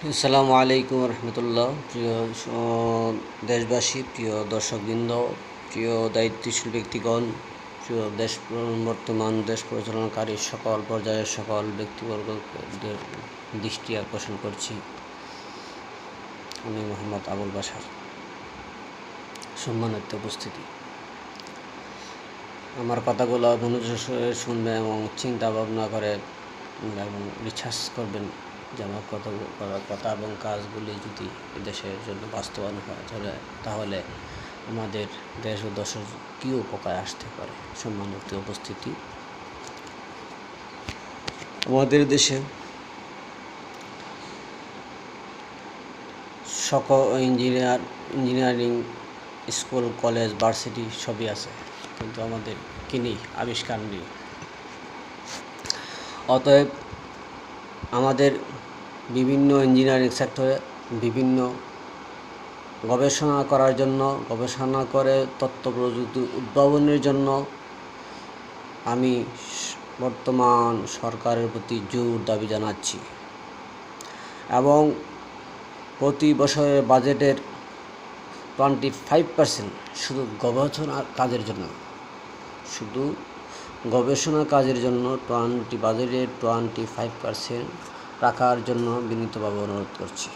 আসসালামু আলাইকুম রহমতুল্লাহ। প্রিয় দেশবাসী, প্রিয় দর্শকবৃন্দ, প্রিয় দায়িত্বশীল ব্যক্তিগণ, প্রিয় বর্তমান দেশ পরিচালনাকারী সকল পর্যায়ের সকল ব্যক্তিবর্গদের দৃষ্টি আকর্ষণ করছি। আমি মোহাম্মদ আবুল বাশার। সম্মানিত উপস্থিতি, আমার কথাগুলো মনোযোগ সহকারে শুনবেন এবং চিন্তা ভাবনা করে এবং রিসার্চ করবেন যে আমার কথা এবং কাজগুলি যদি দেশের জন্য বাস্তবায়ন হয় তাহলে আমাদের দেশ ও দেশের কী উপকার আসতে পারে। সম্মানিত উপস্থিতি, আমাদের দেশে সকল ইঞ্জিনিয়ারিং স্কুল, কলেজ, ভার্সিটি সবই আছে, কিন্তু আমাদের কি নেই? আবিষ্কার নেই। অতএব আমাদের বিভিন্ন ইঞ্জিনিয়ারিং সেক্টরে বিভিন্ন গবেষণা করার জন্য, গবেষণা করে তথ্য প্রযুক্তি উদ্ভাবনের জন্য আমি বর্তমান সরকারের প্রতি জোর দাবি জানাচ্ছি এবং প্রতি বছরের বাজেটের 25% শুধু গবেষণার কাজের জন্য, শুধু গবেষণা কাজের জন্য বাজেটের 25% রাখার জন্য বিনীতভাবে অনুরোধ করছি।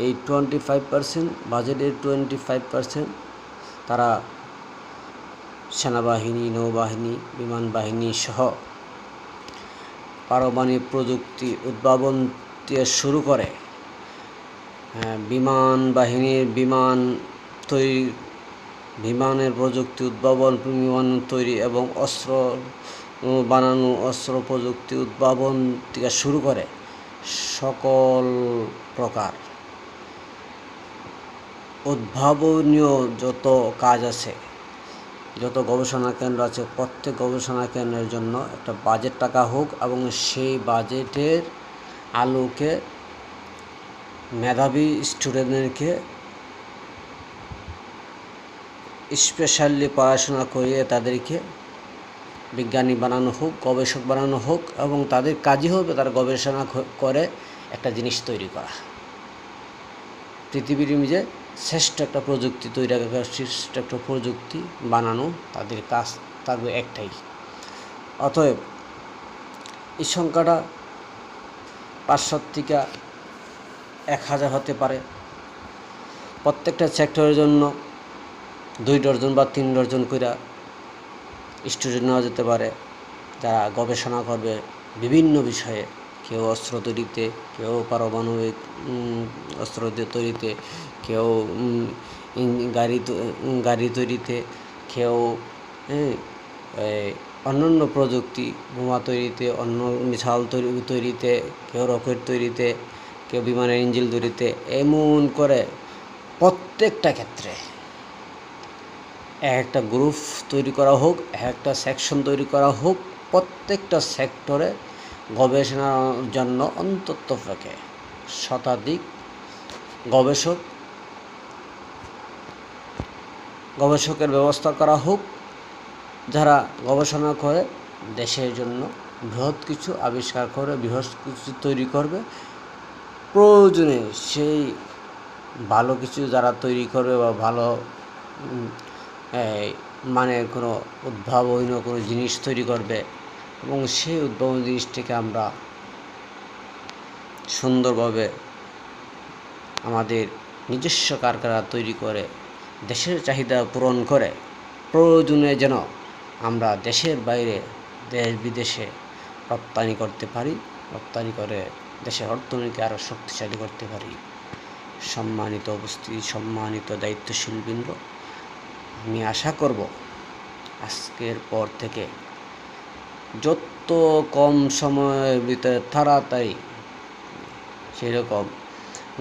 এই 25%, বাজেটের 25% তারা সেনাবাহিনী, নৌবাহিনী, বিমান বাহিনী সহ পারমাণবিক প্রযুক্তি উদ্ভাবন থেকে শুরু করে বিমান বাহিনীর বিমানের প্রযুক্তি উদ্ভাবন, বিমান তৈরি এবং অস্ত্র বানানো, অস্ত্র প্রযুক্তি উদ্ভাবন থেকে শুরু করে সকল প্রকার উদ্ভাবনীয় যত কাজ আছে, যত গবেষণা কেন্দ্র আছে, প্রত্যেক গবেষণা কেন্দ্রের জন্য একটা বাজেট টাকা হোক এবং সেই বাজেটের আলোকে মেধাবী স্টুডেন্টদেরকে স্পেশালি পড়াশোনা করিয়ে তাদেরকে বিজ্ঞানী বানানো হোক, গবেষক বানানো হোক এবং তাদের কাজই হবে তার গবেষণা করে একটা জিনিস তৈরি করা, পৃথিবীর যে শ্রেষ্ঠ একটা প্রযুক্তি তৈরি করা, শ্রেষ্ঠ একটা প্রযুক্তি বানানো, তাদের কাজ থাকবে একটাই। অতএব এই সংখ্যাটা 500 থেকে 1000 হতে পারে। প্রত্যেকটা সেক্টরের জন্য 2 ডজন বা 3 ডজন করে স্টুডেন্ট নেওয়া যেতে পারে, যারা গবেষণা করবে বিভিন্ন বিষয়ে। কেউ অস্ত্র তৈরিতে, কেউ পারমাণবিক অস্ত্র তৈরিতে, কেউ গাড়ি তৈরিতে, কেউ অন্যান্য প্রযুক্তি, বোমা তৈরিতে, অন্য মিসাইল তৈরিতে, কেউ রকেট তৈরিতে, কেউ বিমানের ইঞ্জিন তৈরিতে। এমন করে প্রত্যেকটা ক্ষেত্রে একটা গ্রুপ তৈরি করা হোক, একটা সেকশন তৈরি করা হোক। প্রত্যেকটা সেক্টরে গবেষণার জন্য অন্ততপক্ষে শতাধিক গবেষকের ব্যবস্থা করা হোক, যারা গবেষণা করে দেশের জন্য বৃহৎ কিছু আবিষ্কার করে, বৃহৎ কিছু তৈরি করবে। প্রয়োজনে সেই ভালো কিছু যারা তৈরি করবে বা ভালো মানে কোনো উদ্ভাবনীয় কোনো জিনিস তৈরি করবে এবং সেই উদ্ভাবনী জিনিসটিকে আমরা সুন্দরভাবে আমাদের নিজস্ব কারখানা তৈরি করে দেশের চাহিদা পূরণ করে প্রয়োজনে যেন আমরা দেশের বাইরে, দেশ বিদেশে রপ্তানি করতে পারি, রপ্তানি করে দেশের অর্থনীতিকে আরও শক্তিশালী করতে পারি। সম্মানিত উপস্থিতি, সম্মানিত দায়িত্বশীল বৃন্দ, আমি আশা করব আজকের পর থেকে যত কম সময়ের ভিতরে তাড়াতাড়ি সেরকম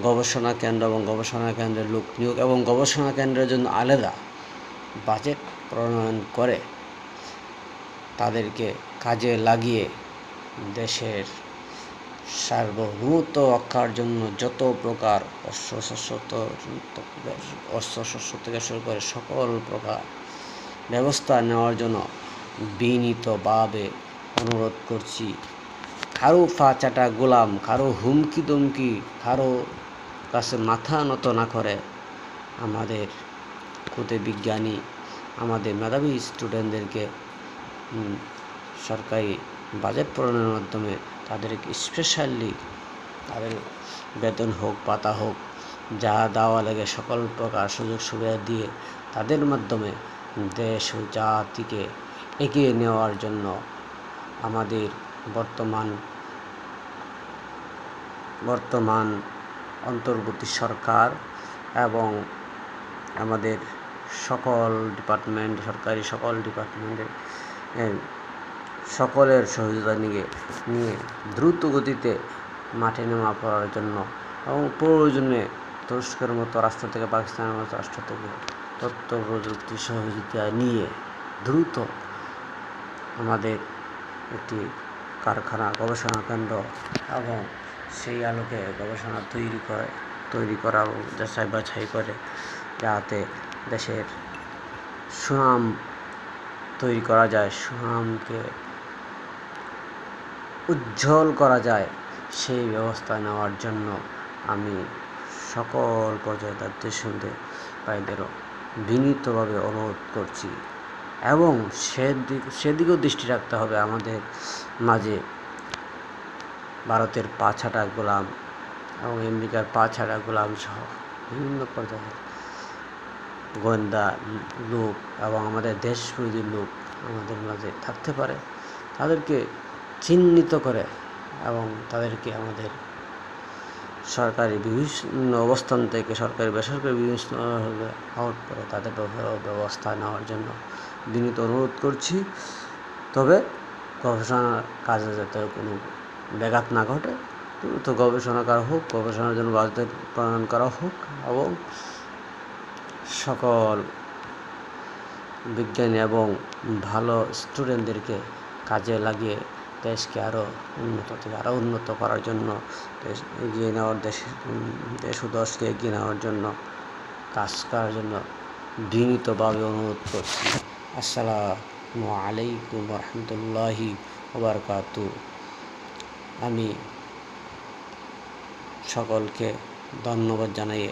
গবেষণা কেন্দ্র এবং গবেষণা কেন্দ্রের লোক নিয়োগ এবং গবেষণা কেন্দ্রের জন্য আলাদা বাজেট প্রণয়ন করে তাদেরকে কাজে লাগিয়ে দেশের সার্বভৌমত্ব রক্ষার জন্য যত প্রকার অস্ত্রশস্ত্র থেকে শুরু করে সকল প্রকার ব্যবস্থা নেওয়ার জন্য বিনীতভাবে অনুরোধ করছি। কারো পা চাটা গোলাম, কারো হুমকি দমকি, কারো কাছে মাথা নত না করে আমাদের খুদে বিজ্ঞানী, আমাদের মেধাবী স্টুডেন্টদেরকে সরকারি বাজেট প্রণয়নের মাধ্যমে তাদেরকে স্পেশালি তাদের বেতন হোক, ভাতা হোক, যা দেওয়া লাগে সকল প্রকার সুযোগ সুবিধা দিয়ে তাদের মাধ্যমে দেশ ও জাতিকে এগিয়ে নেওয়ার জন্য আমাদের বর্তমান অন্তর্বর্তী সরকার এবং আমাদের সকল ডিপার্টমেন্ট, সরকারি সকল ডিপার্টমেন্টের সকলের সহযোগিতা নিয়ে দ্রুত গতিতে মাঠে নেমে পড়ার জন্য এবং প্রয়োজনে তুরস্কের মতো রাষ্ট্র থেকে, পাকিস্তানের মতো রাষ্ট্র থেকে তথ্য প্রযুক্তি সহযোগিতা নিয়ে দ্রুত আমাদের একটি কারখানা, গবেষণা কেন্দ্র এবং সেই আলোকে গবেষণা তৈরি করা এবং যাচাই বাছাই করে যাতে দেশের সুনাম তৈরি করা যায়, সুনামকে উজ্জ্বল করা যায়, সেই ব্যবস্থা নেওয়ার জন্য আমি সকল পর্যায়ে দায়িত্বশীলদের ভাইদেরও বিনীতভাবে অনুরোধ করছি এবং সেদিকেও দৃষ্টি রাখতে হবে। আমাদের মাঝে ভারতের পা ছাটা গোলাম এবং আমেরিকার পা ছাটা গোলাম সহ বিভিন্ন পর্যায়ের গোয়েন্দা লোক এবং আমাদের দেশবিরোধী লোক আমাদের মাঝে থাকতে পারে। তাদেরকে চিহ্নিত করে এবং তাদেরকে আমাদের সরকারি বিভিন্ন অবস্থান থেকে, সরকারি বেসরকারি বিভিন্ন আউট করে তাদের ব্যবস্থা নেওয়ার জন্য বিনীত অনুরোধ করছি। তবে গবেষণার কাজে যাতে কোনো ব্যাঘাত না ঘটে, তো গবেষণা করা হোক, গবেষণার জন্য বাজেট প্রণয়ন করা হোক এবং সকল বিজ্ঞানী এবং ভালো স্টুডেন্টদেরকে কাজে লাগিয়ে দেশকে আরও উন্নত থেকে আরও উন্নত করার জন্য এগিয়ে নেওয়ার দেশ ও দশকে এগিয়ে নেওয়ার জন্য কাজ করার জন্য বিনীতভাবে অনুরোধ করছি। আসসালামু আলাইকুম রহমতুল্লাহি ওয়া বারাকাতুহু। আমি সকলকে ধন্যবাদ জানিয়ে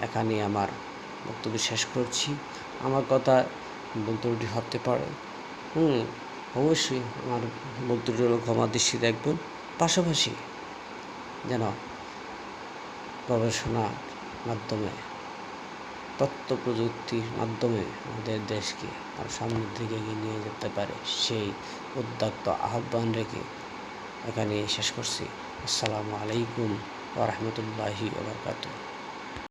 এখানে আমার বক্তব্য শেষ করছি। আমার কথা বক্তব্যটি হতে পারে, অবশ্যই আমার বক্তব্যটি হলো ক্ষমা দৃষ্টি দেখবেন। পাশাপাশি যেন গবেষণার মাধ্যমে, তথ্য প্রযুক্তির মাধ্যমে আমাদের দেশকে আর সামনের দিকে এগিয়ে নিয়ে যেতে পারে, সেই উদ্যোক্ত আহ্বান রেখে এখানে শেষ করছি। আসসালামু আলাইকুম ওয়া রাহমাতুল্লাহি ওয়া বারাকাতুহু।